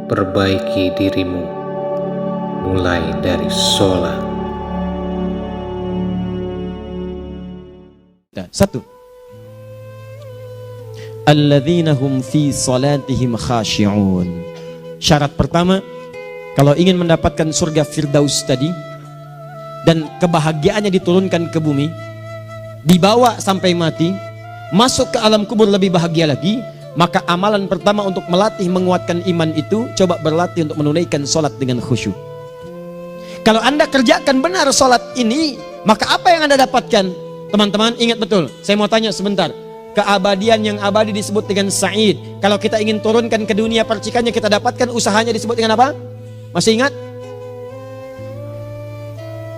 perbaiki dirimu mulai dari sholat. Satu, alladzina hum fi salatihim khashi'un. Syarat pertama, kalau ingin mendapatkan surga Firdaus tadi dan kebahagiaannya diturunkan ke bumi, dibawa sampai mati, masuk ke alam kubur lebih bahagia lagi, maka amalan pertama untuk melatih menguatkan iman itu, coba berlatih untuk menunaikan sholat dengan khusyuk. Kalau Anda kerjakan benar sholat ini, maka apa yang Anda dapatkan? Teman-teman ingat betul, saya mau tanya sebentar. Keabadian yang abadi disebut dengan sa'id. Kalau kita ingin turunkan ke dunia percikannya kita dapatkan, usahanya disebut dengan apa? Masih ingat?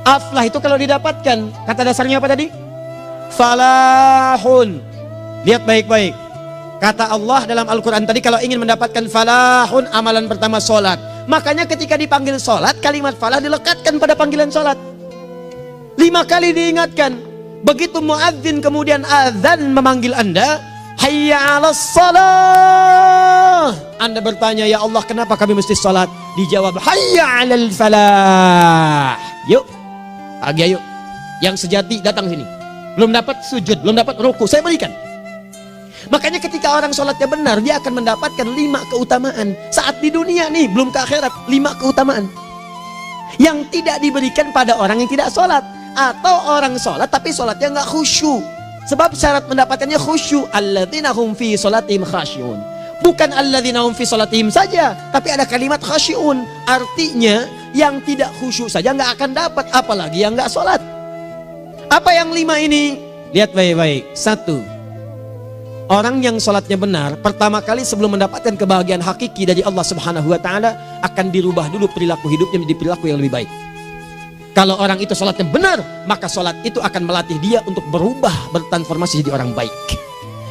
Aflah itu kalau didapatkan, kata dasarnya apa tadi? Falahun. Lihat baik-baik. Kata Allah dalam Al-Quran tadi, kalau ingin mendapatkan falahun, amalan pertama sholat. Makanya ketika dipanggil sholat, kalimat falah dilekatkan pada panggilan sholat. 5 kali diingatkan. Begitu muadzin kemudian azan memanggil Anda, hayya 'alas shalah. Anda bertanya, ya Allah kenapa kami mesti sholat? Dijawab, hayya 'alal falah. Yuk, pagi yuk. Yang sejati datang sini. Belum dapat sujud, belum dapat ruku, saya berikan. Makanya ketika orang sholatnya benar, dia akan mendapatkan 5 keutamaan. Saat di dunia nih, belum ke akhirat, 5 keutamaan yang tidak diberikan pada orang yang tidak sholat. Atau orang sholat tapi sholatnya nggak khusyuk. Sebab syarat mendapatkannya khusyuk. Alladzina hum fi sholatihim khasyi'un. Bukan alladzina hum fi sholatihim saja, tapi ada kalimat khasyi'un. Artinya yang tidak khusyuk saja nggak akan dapat, apalagi yang nggak sholat. Apa yang 5 ini? Lihat baik-baik. 1, orang yang sholatnya benar, pertama kali sebelum mendapatkan kebahagiaan hakiki dari Allah Subhanahu wa Ta'ala, akan dirubah dulu perilaku hidupnya menjadi perilaku yang lebih baik. Kalau orang itu sholatnya benar, maka sholat itu akan melatih dia untuk berubah, bertransformasi jadi orang baik.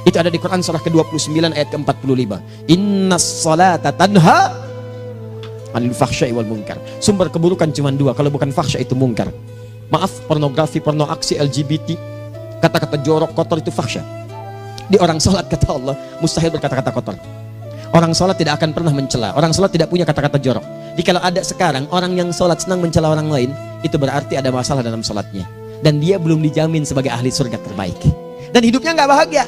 Itu ada di Quran surah ke-29 ayat ke-45. Innas sholata tanha anil fahsya'i wal munkar. Sumber keburukan cuma 2, kalau bukan fahsya itu munkar. Maaf, pornografi, porno aksi, LGBT, kata-kata jorok, kotor itu fahsya. Di orang sholat kata Allah, mustahil berkata-kata kotor. Orang sholat tidak akan pernah mencela. Orang sholat tidak punya kata-kata jorok. Jadi kalau ada sekarang orang yang sholat senang mencela orang lain, itu berarti ada masalah dalam sholatnya. Dan dia belum dijamin sebagai ahli surga terbaik. Dan hidupnya nggak bahagia.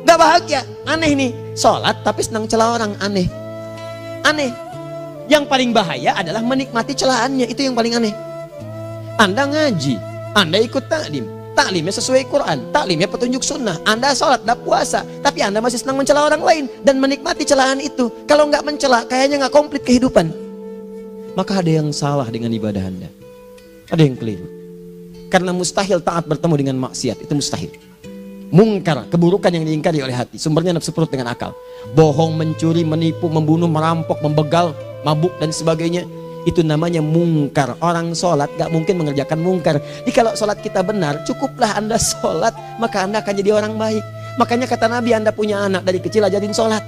Nggak bahagia. Aneh nih. Sholat tapi senang celah orang. Aneh. Aneh. Yang paling bahaya adalah menikmati celahannya. Itu yang paling aneh. Anda ngaji. Anda ikut taklim. Taklimnya sesuai Quran, taklimnya petunjuk sunnah. Anda sholat, Anda puasa, tapi Anda masih senang mencela orang lain dan menikmati celahan itu. Kalau nggak mencela, kayaknya nggak komplit kehidupan. Maka ada yang salah dengan ibadah Anda. Ada yang keliru. Karena mustahil taat bertemu dengan maksiat, itu mustahil. Mungkar, keburukan yang diingkari oleh hati, sumbernya nafsu perut dengan akal. Bohong, mencuri, menipu, membunuh, merampok, membegal, mabuk dan sebagainya. Itu namanya mungkar. Orang sholat gak mungkin mengerjakan mungkar. Jadi kalau sholat kita benar, cukuplah Anda sholat, maka Anda akan jadi orang baik. Makanya kata Nabi, Anda punya anak dari kecil ajarin sholat.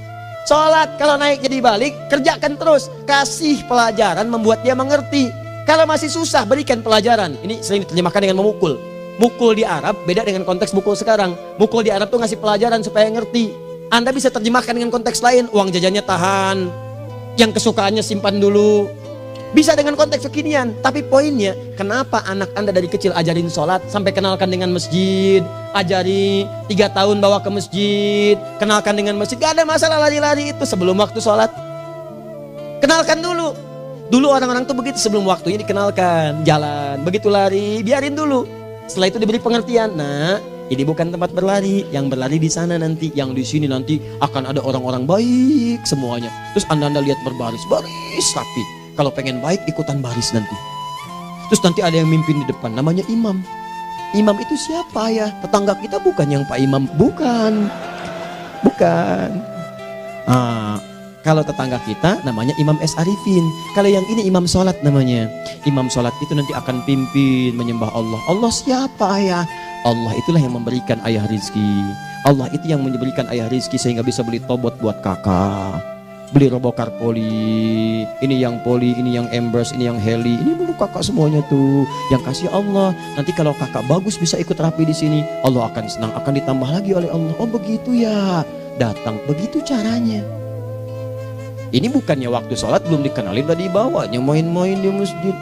Sholat, kalau naik jadi balik, kerjakan terus. Kasih pelajaran membuat dia mengerti. Kalau masih susah, berikan pelajaran. Ini sering diterjemahkan dengan memukul. Mukul di Arab beda dengan konteks mukul sekarang. Mukul di Arab tuh ngasih pelajaran supaya ngerti. Anda bisa terjemahkan dengan konteks lain. Uang jajannya tahan, yang kesukaannya simpan dulu. Bisa dengan konteks kekinian, tapi poinnya, kenapa anak Anda dari kecil ajarin sholat, sampai kenalkan dengan masjid, ajari 3 tahun bawa ke masjid, kenalkan dengan masjid, gak ada masalah lari-lari itu sebelum waktu sholat. Kenalkan dulu. Dulu orang-orang tuh begitu, sebelum waktunya dikenalkan, jalan, begitu lari, biarin dulu. Setelah itu diberi pengertian, nah ini bukan tempat berlari, yang berlari di sana nanti, yang di sini nanti akan ada orang-orang baik semuanya. Terus Anda lihat berbaris, baris rapi. Kalau pengen baik ikutan baris nanti. Terus nanti ada yang mimpin di depan, namanya imam. Imam itu siapa ya? Tetangga kita bukan yang Pak Imam, bukan. Bukan. Kalau tetangga kita namanya Imam S. Arifin. Kalau yang ini imam sholat namanya. Imam sholat itu nanti akan pimpin menyembah Allah. Allah siapa ya? Allah itulah yang memberikan ayah rizki. Allah itu yang memberikan ayah rizki sehingga bisa beli tobot buat kakak, beli robokar poli, ini yang poli, ini yang embers, ini yang heli, ini dulu kakak semuanya tuh yang kasih Allah. Nanti kalau kakak bagus bisa ikut rapi di sini, Allah akan senang, akan ditambah lagi oleh Allah. Oh begitu ya, datang begitu caranya. Ini bukannya waktu sholat belum dikenalin udah dibawanya main-main di masjid.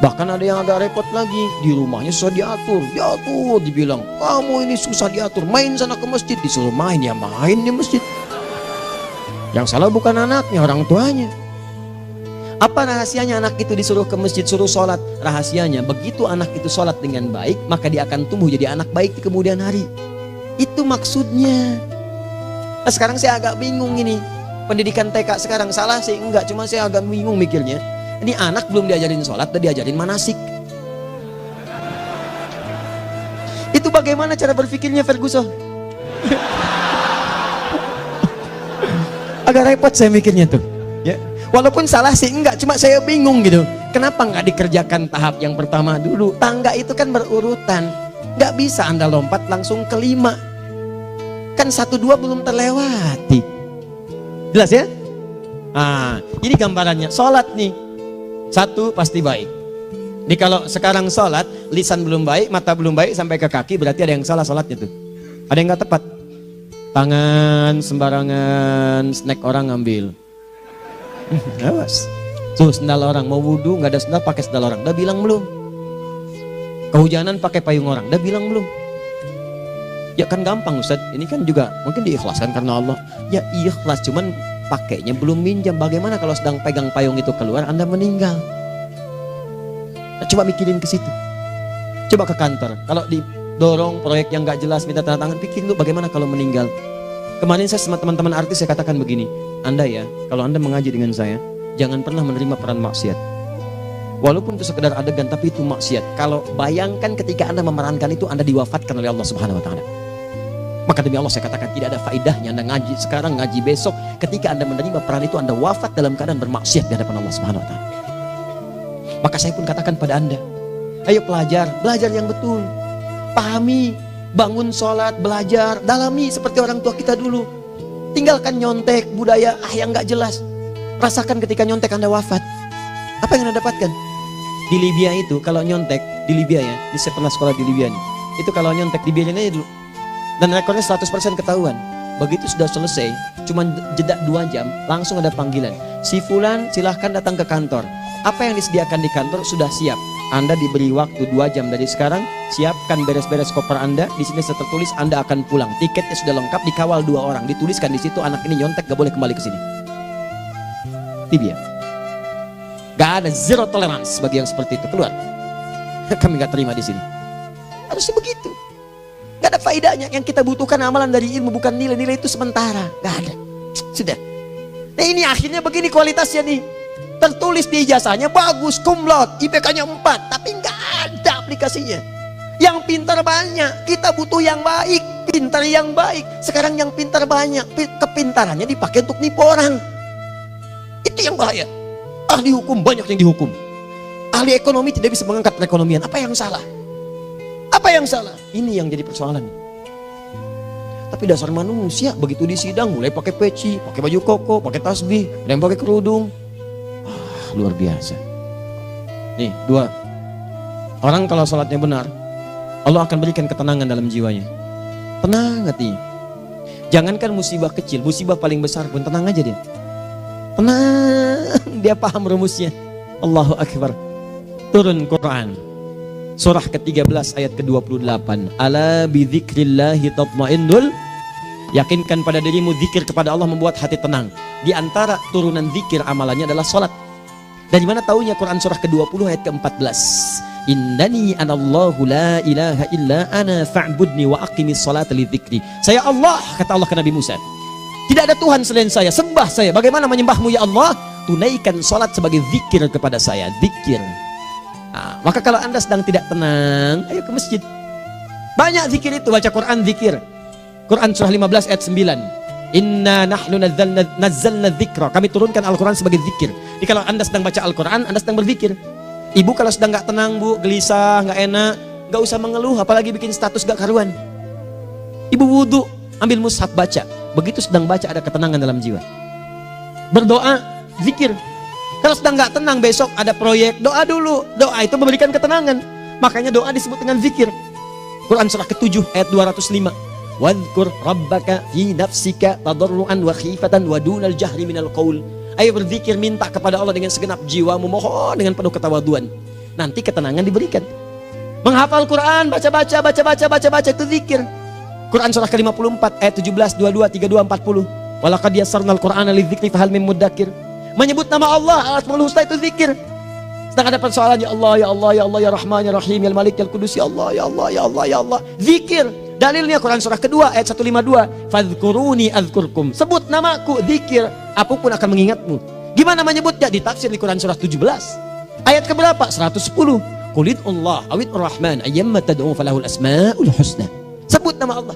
Bahkan ada yang agak repot lagi, di rumahnya susah diatur, dibilang kamu ini susah diatur, main sana ke masjid, disuruh main ya main di masjid. Yang salah bukan anaknya, orang tuanya. Apa rahasianya anak itu disuruh ke masjid, suruh sholat? Rahasianya begitu anak itu sholat dengan baik, maka dia akan tumbuh jadi anak baik di kemudian hari. Itu maksudnya. Nah, sekarang saya agak bingung ini, pendidikan TK sekarang salah sih enggak, cuma saya agak bingung mikirnya. Ini anak belum diajarin sholat, udah diajarin manasik. Itu bagaimana cara berpikirnya Ferguson? Agak repot saya mikirnya tuh. Ya, walaupun salah sih enggak, cuma saya bingung gitu. Kenapa nggak dikerjakan tahap yang pertama dulu? Tangga itu kan berurutan, nggak bisa Anda lompat langsung ke 5. Kan 1, 2 belum terlewati. Jelas ya? Nah, ini gambarannya. Sholat nih. 1 pasti baik. Jadi kalau sekarang sholat, lisan belum baik, mata belum baik, sampai ke kaki, berarti ada yang salah sholatnya tuh. Ada yang nggak tepat. Tangan sembarangan, snack orang ngambil. Awas. Tuh sendal orang, mau wudhu nggak ada sendal, pakai sendal orang. Udah bilang belum? Kehujanan pakai payung orang. Udah bilang belum? Ya kan gampang Ustaz. Ini kan juga mungkin diikhlaskan karena Allah. Ya ikhlas, cuman pakainya belum minjam. Bagaimana kalau sedang pegang payung itu keluar, Anda meninggal? Nah, coba mikirin ke situ. Coba ke kantor. Kalau didorong proyek yang nggak jelas, minta tanda tangan, pikirin dulu bagaimana kalau meninggal. Kemarin saya sama teman-teman artis saya katakan begini, Anda ya, kalau Anda mengaji dengan saya, jangan pernah menerima peran maksiat. Walaupun itu sekedar adegan, tapi itu maksiat. Kalau bayangkan ketika Anda memerankan itu, Anda diwafatkan oleh Allah Subhanahu Wa Taala. Maka demi Allah saya katakan tidak ada faedahnya Anda ngaji sekarang, ngaji besok. Ketika Anda menerima peran itu, Anda wafat dalam keadaan bermaksiat di hadapan Allah Subhanahu Wa Taala. Maka saya pun katakan pada Anda, ayo belajar yang betul. Pahami, bangun sholat, belajar, dalami seperti orang tua kita dulu. Tinggalkan nyontek, budaya yang gak jelas. Rasakan ketika nyontek Anda wafat. Apa yang Anda dapatkan? Di Libya itu kalau nyontek, di Libya ya, saya pernah sekolah di Libya nih. Itu kalau nyontek di Libya aja dulu. Dan rekornya 100% ketahuan. Begitu sudah selesai, cuma jeda 2 jam, langsung ada panggilan. Si Fulan silahkan datang ke kantor. Apa yang disediakan di kantor sudah siap. Anda diberi waktu 2 jam dari sekarang, siapkan beres-beres koper Anda. Di sini tertulis Anda akan pulang. Tiketnya sudah lengkap, dikawal 2 orang. Dituliskan di situ anak ini nyontek gak boleh kembali ke sini. Libya. Gak ada zero tolerance bagi yang seperti itu, keluar. Kami gak terima di sini. Harusnya begitu. Gak ada faedahnya. Yang kita butuhkan amalan dari ilmu, bukan nilai-nilai itu sementara. Gak ada. Sudah. Nah ini akhirnya begini kualitasnya nih. Tertulis di ijazahnya bagus, cum laude, IPK-nya 4, tapi gak ada aplikasinya. Yang pintar banyak, kita butuh yang baik, pintar yang baik. Sekarang yang pintar banyak, kepintarannya dipakai untuk nipu orang. Itu yang bahaya. Ahli hukum banyak yang dihukum. Ahli ekonomi tidak bisa mengangkat perekonomian. Apa yang salah? Apa yang salah? Ini yang jadi persoalan. Tapi dasar manusia begitu di sidang mulai pakai peci, pakai baju koko, pakai tasbih, ada yang pakai kerudung. Luar biasa. Nih 2. Orang kalau sholatnya benar, Allah akan berikan ketenangan dalam jiwanya. Tenang hatinya. Jangankan musibah kecil, musibah paling besar pun tenang aja dia. Tenang, dia paham rumusnya. Allahu Akbar. Turun Quran. Surah ke-13 ayat ke-28. Ala bidzikrillahi tatmainnul. Yakinkan pada dirimu zikir kepada Allah membuat hati tenang. Di antara turunan zikir amalannya adalah sholat. Dari mana taunya? Quran surah ke-20 ayat ke-14. Innani anallahu la ilaha illa ana fa'budni wa aqimis salata lidzikri. Saya Allah, kata Allah ke Nabi Musa. Tidak ada Tuhan selain saya, sembah saya. Bagaimana menyembahmu ya Allah? Tunaikan salat sebagai zikir kepada saya, zikir. Nah, maka kalau Anda sedang tidak tenang, ayo ke masjid. Banyak zikir itu, baca Quran zikir. Quran surah 15 ayat 9. Inna nahnu nazzalna dzikra. Kami turunkan Al-Quran sebagai zikir. Jadi kalau Anda sedang baca Al-Quran, Anda sedang berzikir. Ibu kalau sedang gak tenang bu, gelisah, gak enak, gak usah mengeluh, apalagi bikin status gak karuan. Ibu wudhu, ambil mushaf baca. Begitu sedang baca ada ketenangan dalam jiwa. Berdoa, zikir. Kalau sedang gak tenang besok ada proyek, doa dulu. Doa itu memberikan ketenangan. Makanya doa disebut dengan zikir. Quran surah ke-7 ayat 205. Wadhkur rabbaka fi nafsika tadarruan wa khifatan wa dunal jahri minal qaul. Ayo berzikir, minta kepada Allah dengan segenap jiwa, memohon dengan penuh ketawaduan. Nanti ketenangan diberikan. Menghafal Quran, baca itu zikir. Quran surah ke-54 ayat 17, 22, 32, 40. Walaqad yassarnal Qur'ana lidzikri fahal mim mudzakir. Menyebut nama Allah, Al-Asmaul Husna itu zikir. Sedang ada persoalan, ya Allah, ya Allah, ya Allah, ya Rahman, ya Rahim, ya Malik, ya Qudus, ya Allah, ya Allah, ya Allah, ya Allah. Zikir. Dalilnya Quran surah kedua ayat 152. Fadhkuruni azkurkum. Sebut namaku, zikir. Apapun akan mengingatmu. Gimana menyebutnya? Ditafsir di Quran surah 17. Ayat keberapa? 110. Qulidullah awid rahman ayyamma tad'u falahul asmaul husna. Sebut nama Allah.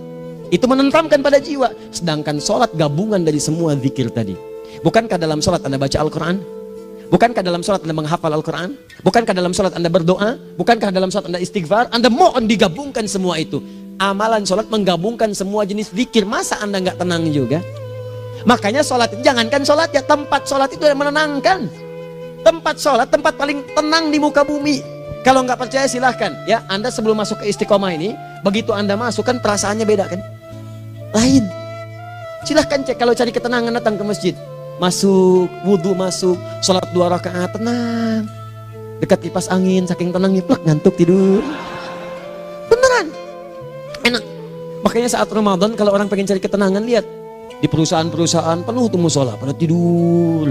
Itu menentramkan pada jiwa. Sedangkan sholat gabungan dari semua zikir tadi. Bukankah dalam sholat Anda baca Al-Quran? Bukankah dalam sholat Anda menghafal Al-Quran? Bukankah dalam sholat Anda berdoa? Bukankah dalam sholat Anda istighfar? Anda mohon digabungkan semua itu. Amalan sholat menggabungkan semua jenis zikir. Masa Anda nggak tenang juga? Makanya sholat, jangankan sholat ya, tempat sholat itu yang menenangkan. Tempat sholat, tempat paling tenang di muka bumi. Kalau nggak percaya silahkan ya, Anda sebelum masuk ke Istiqomah ini, begitu Anda masuk kan perasaannya beda kan? Lain. Silahkan cek, kalau cari ketenangan datang ke masjid. Masuk, wudhu masuk, sholat 2 rakaat, tenang. Dekat kipas angin, saking tenangnya, plak, ngantuk tidur. Beneran, enak. Makanya saat Ramadan kalau orang pengen cari ketenangan, lihat di perusahaan-perusahaan penuh tuh musola, pada tidur.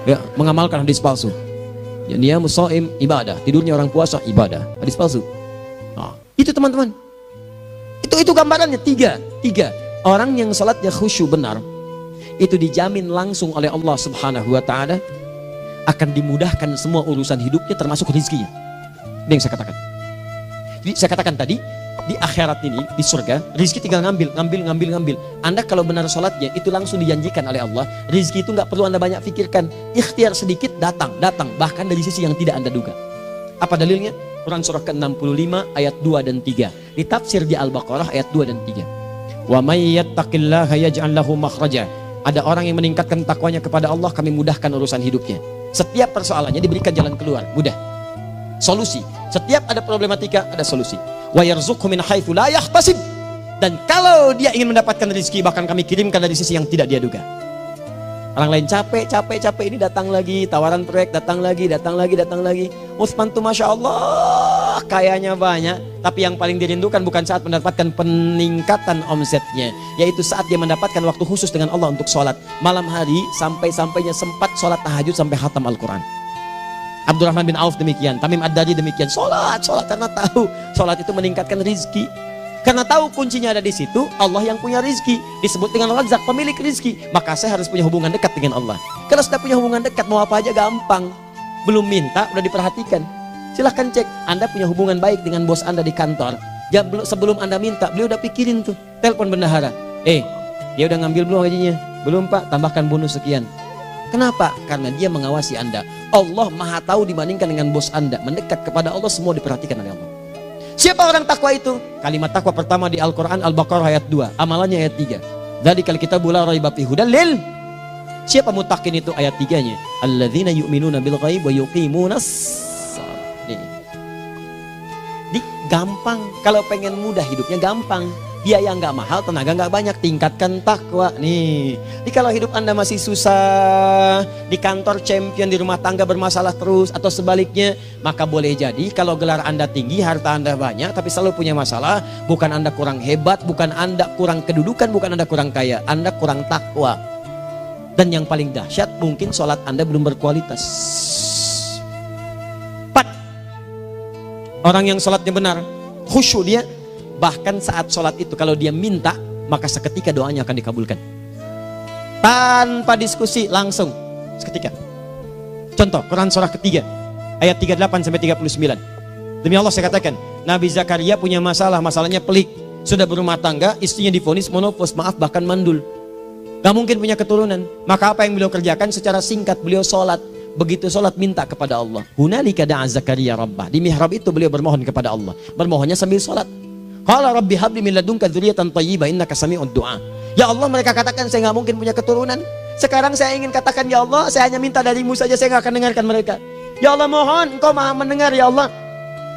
Ya, mengamalkan hadis palsu. Ya, dia musoim ibadah, tidurnya orang puasa ibadah, hadis palsu. Nah, itu teman-teman. Itu gambarannya tiga. Orang yang salatnya khusyuk benar, itu dijamin langsung oleh Allah Subhanahu wa Ta'ala akan dimudahkan semua urusan hidupnya termasuk rezekinya. Ini yang saya katakan. Jadi saya katakan tadi, di akhirat ini, di surga, rezeki tinggal ngambil. Anda kalau benar sholatnya, itu langsung dijanjikan oleh Allah. Rezeki itu nggak perlu Anda banyak pikirkan. Ikhtiar sedikit, datang. Bahkan dari sisi yang tidak Anda duga. Apa dalilnya? Quran surah ke-65 ayat 2 dan 3. Ditafsir di Al-Baqarah ayat 2 dan 3. Wa may yattaqillaha yaj'al lahu makhraja. Ada orang yang meningkatkan takwanya kepada Allah, kami mudahkan urusan hidupnya. Setiap persoalannya diberikan jalan keluar, mudah. Solusi. Setiap ada problematika, ada solusi. Wa yarzuqhu min haitsu la yahtasib. Dan kalau dia ingin mendapatkan rezeki, bahkan kami kirimkan dari sisi yang tidak dia duga. Orang lain capek, ini datang lagi, tawaran proyek datang lagi. Utsman tuh Masya Allah, kayanya banyak. Tapi yang paling dirindukan bukan saat mendapatkan peningkatan omsetnya, yaitu saat dia mendapatkan waktu khusus dengan Allah untuk sholat. Malam hari, sampai-sampainya sempat sholat tahajud sampai khatam Al-Quran. Abdurrahman bin Auf demikian, Tamim Ad-Dari demikian. Sholat karena tahu sholat itu meningkatkan rizki. Karena tahu kuncinya ada di situ, Allah yang punya rizki. Disebut dengan Razak, pemilik rizki. Maka saya harus punya hubungan dekat dengan Allah. Kalau sudah punya hubungan dekat, mau apa aja gampang. Belum minta, udah diperhatikan. Silahkan cek, Anda punya hubungan baik dengan bos Anda di kantor. Ya, sebelum Anda minta, beliau udah pikirin tuh. Telepon bendahara. Dia udah ngambil belum gajinya? Belum Pak, tambahkan bonus sekian. Kenapa? Karena dia mengawasi Anda. Allah maha tahu dibandingkan dengan bos Anda. Mendekat kepada Allah, semua diperhatikan oleh Allah. Siapa orang takwa itu? Kalimat takwa pertama di Al-Quran Al-Baqarah ayat 2, amalannya ayat 3. Dzalikal kitabu la raiba fihi hudal lil. Siapa mutakin itu? Ayat 3-nya. Alladzina yu'minuna bil ghaib wa yuqimunas shalah. Di gampang, kalau pengen mudah hidupnya gampang. Biaya nggak mahal, tenaga nggak banyak, tingkatkan takwa nih. Jadi kalau hidup Anda masih susah, di kantor champion, di rumah tangga bermasalah terus, atau sebaliknya, maka boleh jadi kalau gelar Anda tinggi, harta Anda banyak, tapi selalu punya masalah. Bukan Anda kurang hebat, bukan Anda kurang kedudukan, bukan Anda kurang kaya, Anda kurang takwa. Dan yang paling dahsyat, mungkin sholat Anda belum berkualitas. 4. Orang yang sholatnya benar, khusyuk dia. Bahkan saat sholat itu kalau dia minta, maka seketika doanya akan dikabulkan. Tanpa diskusi, langsung seketika. Contoh, Quran surah ketiga ayat 38 sampai 39. Demi Allah saya katakan, Nabi Zakaria punya masalah, masalahnya pelik. Sudah berumah tangga, istrinya divonis monopos, maaf bahkan mandul. Gak mungkin punya keturunan. Maka apa yang beliau kerjakan? Secara singkat beliau sholat. Begitu sholat minta kepada Allah. Hunalika da'a Zakaria rabbah. Di mihrab itu beliau bermohon kepada Allah. Bermohonnya sambil sholat. Qala rabbi habli min ladunka dzurriyyatan thayyibah innaka sami'ud du'a. Ya Allah, mereka katakan saya nggak mungkin punya keturunan. Sekarang saya ingin katakan, ya Allah, saya hanya minta darimu saja, saya nggak akan dengarkan mereka. Ya Allah, mohon Engkau maha mendengar, ya Allah.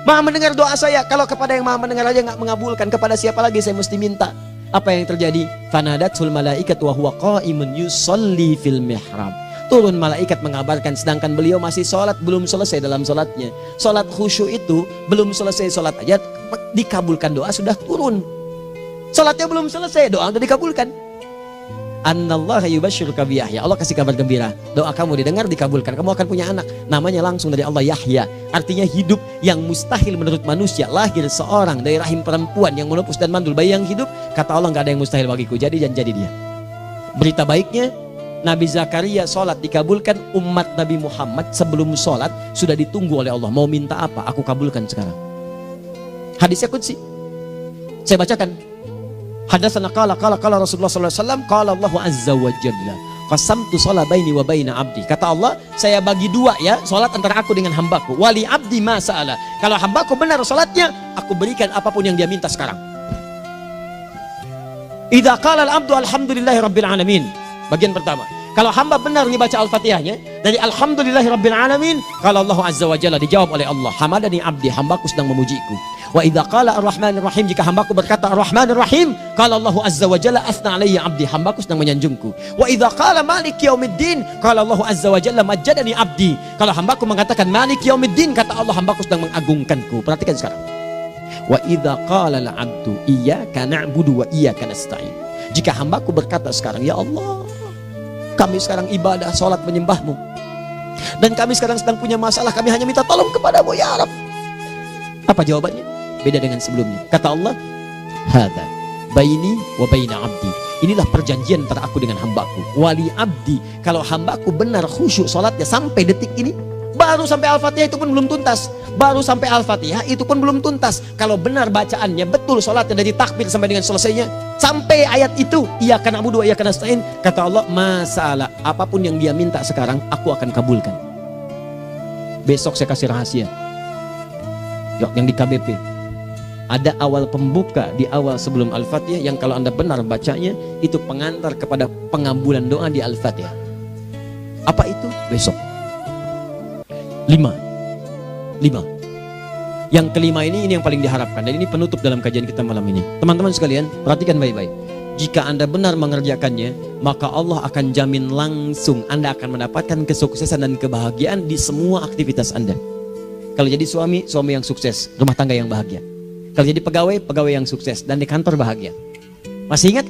Maha mendengar doa saya. Kalau kepada yang maha mendengar aja nggak mengabulkan, kepada siapa lagi saya mesti minta? Apa yang terjadi? Fanadatul malaikat wa huwa qa'imun yusolli fil mihrab. turun malaikat mengabarkan, sedangkan beliau masih sholat, belum selesai dalam sholatnya. Sholat khusyuk itu belum selesai sholat aja dikabulkan, doa sudah turun. Sholatnya belum selesai, doa sudah dikabulkan. Annallaha yubashshiruka bi Yahya. Allah kasih kabar gembira, doa kamu didengar, dikabulkan, kamu akan punya anak, namanya langsung dari Allah Yahya, artinya hidup yang mustahil menurut manusia. Lahir seorang dari rahim perempuan yang menepus dan mandul, bayi yang hidup, kata Allah nggak ada yang mustahil bagiku, jadi dan jadi dia. Berita baiknya, Nabi Zakaria sholat dikabulkan. Umat Nabi Muhammad sebelum sholat sudah ditunggu oleh Allah, mau minta apa aku kabulkan sekarang. Hadisnya qudsi, saya bacakan. Hadatsana qala Rasulullah sallallahu alaihi wasallam, qala Allahu azza wa jalla, qasamtu shalah baini wa baina abdi. Kata Allah, saya bagi dua ya salat antara aku dengan hambaku. Wali abdi ma sa'ala. Kalau hambaku benar salatnya, aku berikan apapun yang dia minta sekarang. Idza qala al-abdu alhamdulillahi rabbil alamin. Bagian pertama, kalau hamba benar dibaca Al-Fatihahnya dari alhamdulillahi rabbil alamin, kalau Allah azza wa jalla dijawab oleh Allah, hamadani abdi, hambaku sedang memujiku. Wa idza qala ar-rahmanir rahim, jika hambaku berkata ar-rahmanir rahim, qala Allah azza wa jalla asna alayya abdi, hambaku sedang menyanjungku. Wa idza qala maliki yaumiddin, qala Allah azza wa jalla majjadani abdi, kalau hambaku mengatakan maliki yaumiddin, kata Allah hambaku sedang mengagungkanku. Perhatikan sekarang. Wa idza qala al-abdu iyyaka na'budu wa iyyaka nasta'in, jika hambaku berkata sekarang, ya Allah, kami sekarang ibadah, sholat menyembahmu, dan kami sekarang sedang punya masalah, kami hanya minta tolong kepadamu ya Rabb. Apa jawabannya? Beda dengan sebelumnya. Kata Allah, hadza baini wa baina abdi, inilah perjanjian antara aku dengan hambaku. Wali abdi, kalau hambaku benar khusyuk sholatnya sampai detik ini, baru sampai Al-Fatihah itu pun belum tuntas, baru sampai Al-Fatihah itu pun belum tuntas. Kalau benar bacaannya betul, sholatnya dari takbir sampai dengan selesainya, sampai ayat itu, iyyaka na'budu wa iyyaka nasta'in, kata Allah, masalah apapun yang dia minta sekarang aku akan kabulkan. Besok saya kasih rahasia yang di KBP, ada awal pembuka di awal sebelum Al-Fatihah yang kalau anda benar bacanya itu pengantar kepada pengabulan doa di Al-Fatihah. Apa itu? Besok. 5. Yang kelima ini yang paling diharapkan, dan ini penutup dalam kajian kita malam ini. Teman-teman sekalian, perhatikan baik-baik. Jika anda benar mengerjakannya, maka Allah akan jamin langsung anda akan mendapatkan kesuksesan dan kebahagiaan di semua aktivitas anda. Kalau jadi suami, suami yang sukses, rumah tangga yang bahagia. Kalau jadi pegawai, pegawai yang sukses, dan di kantor bahagia. Masih ingat?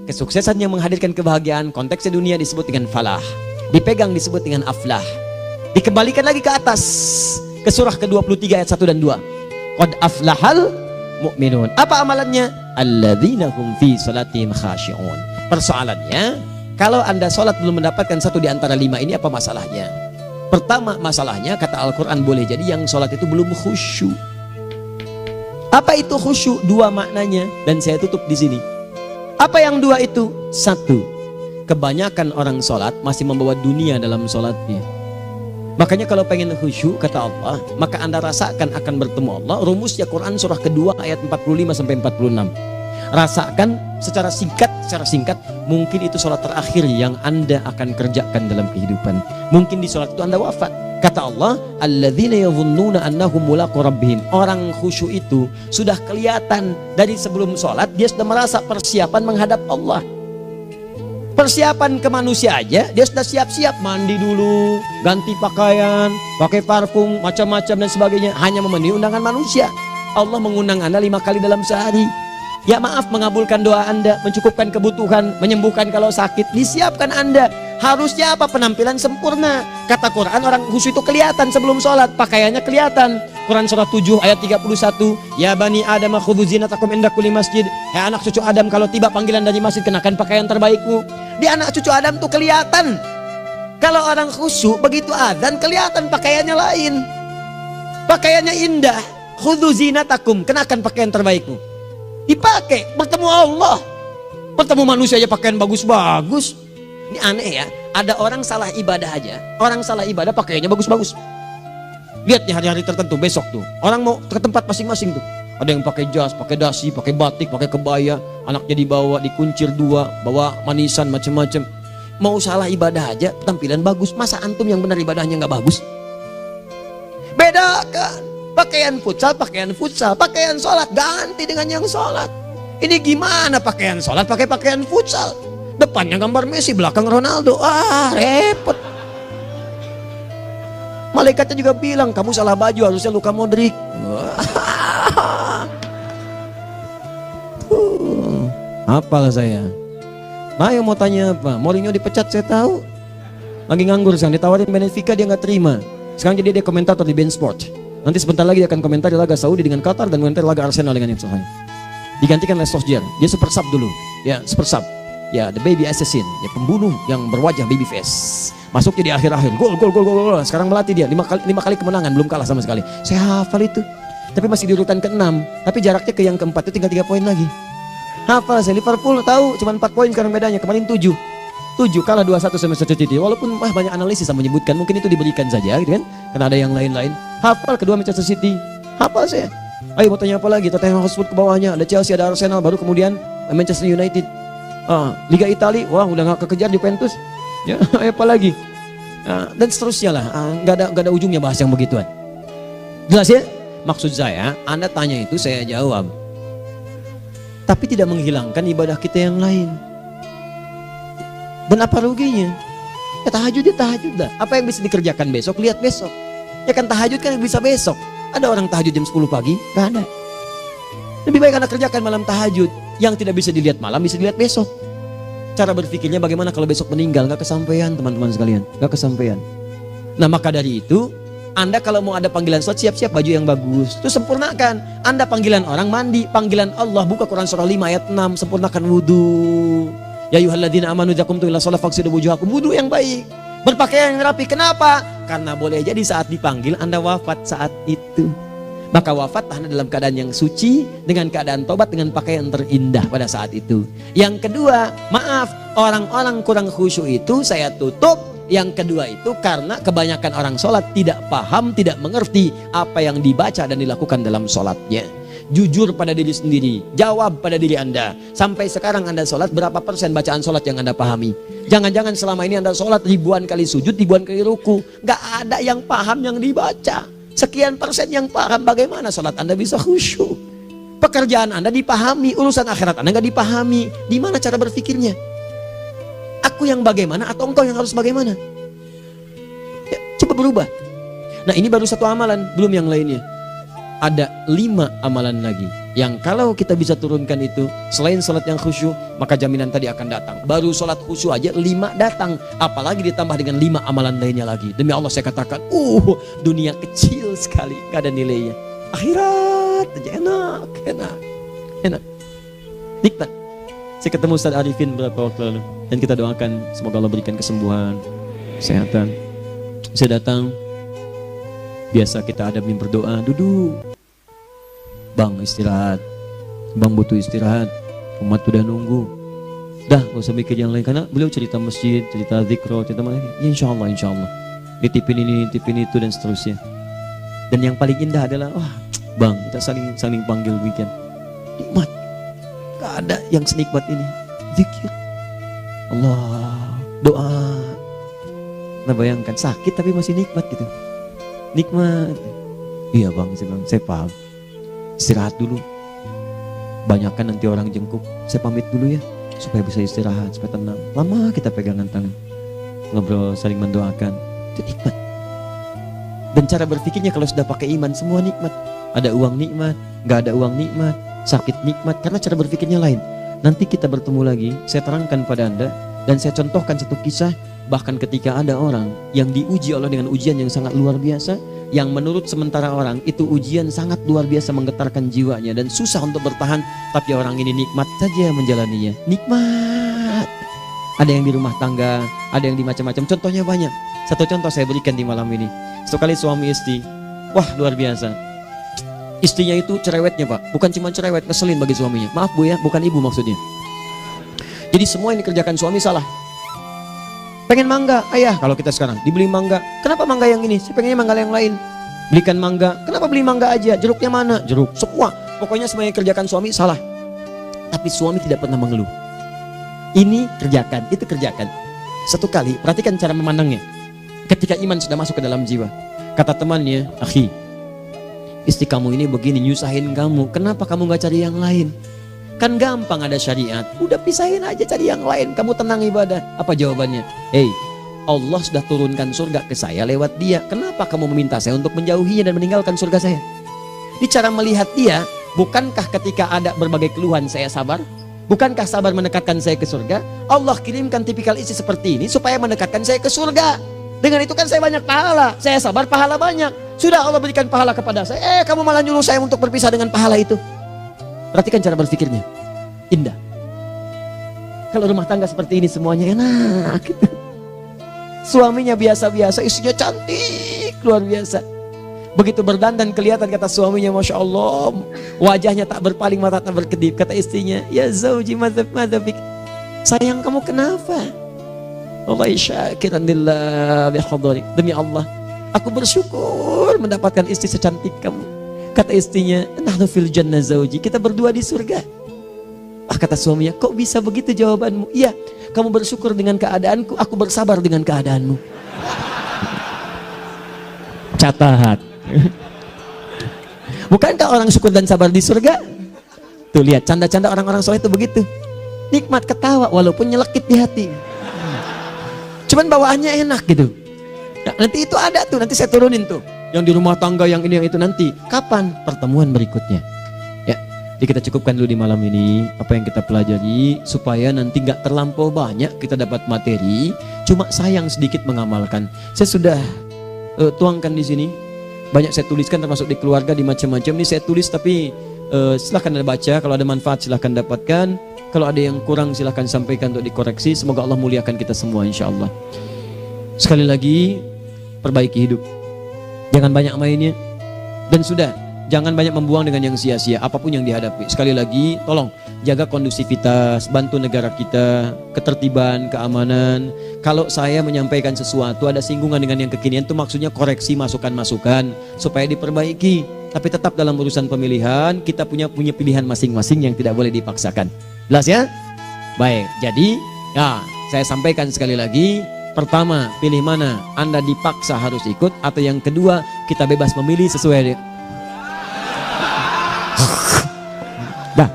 Kesuksesan yang menghadirkan kebahagiaan, konteksnya dunia disebut dengan falah, dipegang disebut dengan aflah. Dikembalikan lagi ke atas, ke surah ke-23 ayat 1 dan 2. Qad aflahal mu'minun. Apa amalannya? Alladzina hum fi salatihim khashi'un. Persoalannya, kalau anda sholat belum mendapatkan satu di antara 5 ini, apa masalahnya? Pertama masalahnya, kata Al-Quran, boleh jadi yang sholat itu belum khusyuk. Apa itu khusyuk? 2 maknanya, dan saya tutup di sini. Apa yang 2 itu? 1, kebanyakan orang sholat masih membawa dunia dalam sholatnya. Makanya kalau pengen khusyuk, kata Allah, maka anda rasakan akan bertemu Allah. Rumusnya Quran surah kedua ayat 45 sampai 46. Rasakan secara singkat, mungkin itu sholat terakhir yang anda akan kerjakan dalam kehidupan. Mungkin di sholat itu anda wafat. Kata Allah, alladzina yadhunnuna annahum mulaqu rabbihim. Orang khusyuk itu sudah kelihatan dari sebelum sholat, dia sudah merasa persiapan menghadap Allah. Persiapan ke manusia aja, dia sudah siap-siap, mandi dulu, ganti pakaian, pakai parfum, macam-macam dan sebagainya, hanya memenuhi undangan manusia. Allah mengundang anda 5 kali dalam sehari. Ya maaf, mengabulkan doa anda, mencukupkan kebutuhan, menyembuhkan kalau sakit, disiapkan anda. Harusnya apa? Penampilan sempurna. Kata Quran, orang khusyuk itu kelihatan sebelum sholat, pakaiannya kelihatan. Quran surah 7 ayat 31, ya bani Adam khudhu zinatakum inda kulli masjid. Hai anak cucu Adam, kalau tiba panggilan dari masjid, kenakan pakaian terbaikmu. Di anak cucu Adam tuh kelihatan. Kalau orang khusyuk, begitu adzan kelihatan pakaiannya lain. Pakaiannya indah. Khudhu zinatakum, kenakan pakaian terbaikmu. Dipakai, bertemu Allah. Bertemu manusia aja pakaian bagus-bagus. Ini aneh ya, ada orang salah ibadah aja. Orang salah ibadah pakaiannya bagus-bagus. Lihat nih hari-hari tertentu, besok tuh orang mau ke tempat masing-masing tuh. Ada yang pakai jas, pakai dasi, pakai batik, pakai kebaya. Anaknya dibawa, dikuncir 2, bawa manisan macam-macam. Mau salah ibadah aja, tampilan bagus. Masa antum yang benar ibadahnya nggak bagus? Bedakan. Pakaian futsal, pakaian sholat ganti dengan yang sholat. Ini gimana pakaian sholat pakai pakaian futsal? Depannya gambar Messi, belakang Ronaldo. Repot. Malaikatnya juga bilang, kamu salah baju, harusnya Luka Modric. Hafal saya. Nah, yang mau tanya apa? Mourinho dipecat saya tahu. Lagi nganggur sekarang, ditawarin Benfica dia nggak terima. Sekarang jadi dia komentator di BeIN Sport. Nanti sebentar lagi dia akan komentar di laga Saudi dengan Qatar dan komentar laga Arsenal dengan Ipswich. Digantikan oleh Solskjaer. Dia super sub dulu. Ya, super sub. Ya, the baby assassin, ya pembunuh yang berwajah baby face. Masuknya di akhir-akhir, gol. Sekarang melatih dia 5 kali kemenangan, belum kalah sama sekali. Saya hafal itu. Tapi masih di urutan ke-6, tapi jaraknya ke yang keempat itu tinggal 3 poin lagi. Hafal saya. Liverpool tahu cuma 4 poin sekarang bedanya, kemarin 7 kalah 2-1 sama Manchester City. Walaupun banyak analisis yang menyebutkan mungkin itu diberikan saja gitu kan, karena ada yang lain-lain. Hafal kedua Manchester City. Hafal saya. Ayo mau tanya apa lagi? Tottenham Hotspur ke bawahnya, ada Chelsea, ada Arsenal, baru kemudian Manchester United. Liga Italia, wah udah gak kekejar Juventus. Ya, apa lagi? Dan seterusnya lah. Gak ada ujungnya bahas yang begituan. Jelas ya? Maksud saya, Anda tanya itu saya jawab. Tapi tidak menghilangkan ibadah kita yang lain. Dan apa ruginya? Ya tahajud lah. Apa yang bisa dikerjakan besok, lihat besok. Ya kan tahajud kan bisa besok. Ada orang tahajud jam 10 pagi? Gak ada. Lebih baik Anda kerjakan malam tahajud. Yang tidak bisa dilihat malam bisa dilihat besok. Cara berpikirnya bagaimana kalau besok meninggal? Gak kesampaian teman-teman sekalian. Gak kesampaian. Nah maka dari itu, Anda kalau mau ada panggilan sholat, siap-siap baju yang bagus. Itu sempurnakan. Anda panggilan orang mandi, panggilan Allah, buka Quran surah 5 ayat 6, sempurnakan wudu. Ya ayyuhalladzina amanu idza qumtum ila shalah faghsilu wujuhakum, wudu yang baik. Berpakaian yang rapi. Kenapa? Karena boleh jadi saat dipanggil Anda wafat saat itu. Maka wafat Anda dalam keadaan yang suci, dengan keadaan tobat, dengan pakaian terindah pada saat itu. Yang kedua, maaf, orang-orang kurang khusyuk itu saya tutup. Yang kedua itu karena kebanyakan orang sholat tidak paham, tidak mengerti apa yang dibaca dan dilakukan dalam sholatnya. Jujur pada diri sendiri, jawab pada diri Anda. Sampai sekarang Anda sholat, berapa persen bacaan sholat yang Anda pahami? Jangan-jangan selama ini Anda sholat ribuan kali sujud, ribuan kali ruku, gak ada yang paham yang dibaca. Sekian persen yang paham, bagaimana sholat Anda bisa khusyuk? Pekerjaan Anda dipahami, urusan akhirat Anda gak dipahami. Di mana cara berpikirnya? Aku yang bagaimana atau engkau yang harus bagaimana? Ya, coba berubah. Nah ini baru satu amalan, belum yang lainnya. Ada 5 amalan lagi yang kalau kita bisa turunkan itu, selain sholat yang khusyuk, maka jaminan tadi akan datang. Baru sholat khusyuk aja 5 datang, apalagi ditambah dengan 5 amalan lainnya lagi. Demi Allah saya katakan, dunia kecil sekali, gak ada nilainya. Akhirat aja enak, nikmat. Saya ketemu Ustaz Arifin beberapa waktu lalu, dan kita doakan semoga Allah berikan kesembuhan, kesehatan. Saya datang, biasa kita ada berdoa, duduk. Bang istirahat, bang butuh istirahat, umat udah nunggu. Dah gak usah mikir yang lain, karena beliau cerita masjid, cerita zikro, cerita mana. Ya insya Allah. Nitipin ini, nitipin itu dan seterusnya. Dan yang paling indah adalah, bang kita saling panggil weekend. Nikmat, gak ada yang senikmat ini. Zikir, Allah, doa. Nah bayangkan sakit tapi masih nikmat gitu. Nikmat. Iya bang, saya paham. Istirahat dulu. Banyakkan nanti orang jengkuk. Saya pamit dulu ya, supaya bisa istirahat, supaya tenang. Lama kita pegangan tangan, ngobrol, saling mendoakan. Itu nikmat. Dan cara berpikirnya kalau sudah pakai iman, semua nikmat. Ada uang nikmat, gak ada uang nikmat, sakit nikmat. Karena cara berpikirnya lain. Nanti kita bertemu lagi, saya terangkan pada Anda. Dan saya contohkan satu kisah. Bahkan ketika ada orang yang diuji Allah dengan ujian yang sangat luar biasa, yang menurut sementara orang itu ujian sangat luar biasa menggetarkan jiwanya dan susah untuk bertahan, tapi orang ini nikmat saja menjalaninya. Nikmat. Ada yang di rumah tangga, ada yang di macam-macam. Contohnya banyak. Satu contoh saya berikan di malam ini. Satu kali suami istri, wah luar biasa. Istrinya itu cerewetnya Pak, bukan cuma cerewet, ngeselin bagi suaminya. Maaf Bu ya, bukan ibu maksudnya. Jadi semua yang dikerjakan suami salah. Pengen mangga, ayah kalau kita sekarang dibeli mangga. Kenapa mangga yang ini? Saya pengennya mangga yang lain. Belikan mangga. Kenapa beli mangga aja? Jeruknya mana? Jeruk. Semua. Pokoknya semua yang kerjakan suami salah. Tapi suami tidak pernah mengeluh. Ini kerjakan, itu kerjakan. Satu kali, perhatikan cara memandangnya. Ketika iman sudah masuk ke dalam jiwa. Kata temannya, akhi, istri kamu ini begini, nyusahin kamu. Kenapa kamu gak cari yang lain? Kan gampang ada syariat. Udah pisahin aja, cari yang lain. Kamu tenang ibadah. Apa jawabannya? Hey, Allah sudah turunkan surga ke saya lewat dia. Kenapa kamu meminta saya untuk menjauhinya dan meninggalkan surga saya? Di cara melihat dia, bukankah ketika ada berbagai keluhan saya sabar? Bukankah sabar mendekatkan saya ke surga? Allah kirimkan tipikal istri seperti ini supaya mendekatkan saya ke surga. Dengan itu kan saya banyak pahala. Saya sabar, pahala banyak. Sudah Allah berikan pahala kepada saya. Kamu malah nyuruh saya untuk berpisah dengan pahala itu. Perhatikan cara berpikirnya. Indah. Kalau rumah tangga seperti ini semuanya enak gitu. Suaminya biasa-biasa, istrinya cantik, luar biasa. Begitu berdandan kelihatan, kata suaminya, Masya Allah, wajahnya tak berpaling, mata tak berkedip. Kata istrinya, ya zauji madzabik, sayang kamu kenapa? Allah syakiran lillah bihadari. Demi Allah, aku bersyukur mendapatkan istri secantik kamu. Kata istrinya, nahnu fil jannah zauji, kita berdua di surga. Kata suaminya, kok bisa begitu jawabanmu? Iya, kamu bersyukur dengan keadaanku, aku bersabar dengan keadaanmu. Catat. Bukankah orang syukur dan sabar di surga? Tuh lihat, canda-canda orang-orang soleh itu begitu. Nikmat ketawa walaupun nyelekit di hati. Cuman bawaannya enak gitu. Nah, nanti itu ada tuh, nanti saya turunin tuh. Yang di rumah tangga, yang ini, yang itu nanti. Kapan? Pertemuan berikutnya. Ya, jadi kita cukupkan dulu di malam ini apa yang kita pelajari, supaya nanti nggak terlampau banyak kita dapat materi. Cuma sayang sedikit mengamalkan. Saya sudah tuangkan di sini. Banyak saya tuliskan, termasuk di keluarga, di macam-macam. Ini saya tulis, tapi silahkan Anda baca. Kalau ada manfaat silahkan dapatkan. Kalau ada yang kurang silahkan sampaikan untuk dikoreksi. Semoga Allah muliakan kita semua insya Allah. Sekali lagi, perbaiki hidup. Jangan banyak mainnya. Dan sudah, jangan banyak membuang dengan yang sia-sia, apapun yang dihadapi. Sekali lagi, tolong jaga kondusivitas, bantu negara kita, ketertiban, keamanan. Kalau saya menyampaikan sesuatu ada singgungan dengan yang kekinian, itu maksudnya koreksi masukan-masukan supaya diperbaiki. Tapi tetap dalam urusan pemilihan kita punya pilihan masing-masing yang tidak boleh dipaksakan. Jelas ya? Baik, jadi ya saya sampaikan sekali lagi. Pertama, pilih mana? Anda dipaksa harus ikut, atau yang kedua, kita bebas memilih sesuai. Dah.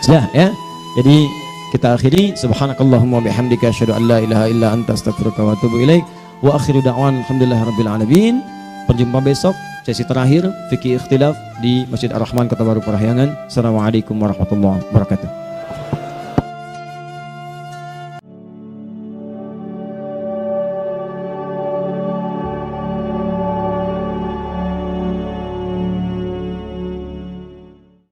Sudah ya. Jadi kita akhiri, subhanakallahumma bihamdika asyhadu an la ilaha illa anta astaghfiruka wa atubu ilaik. Wa akhiru da'wan alhamdulillahirabbil alamin. Berjumpa besok sesi terakhir fikih ikhtilaf di Masjid Ar-Rahman Kota Baru Parahyangan. Assalamualaikum warahmatullahi wabarakatuh.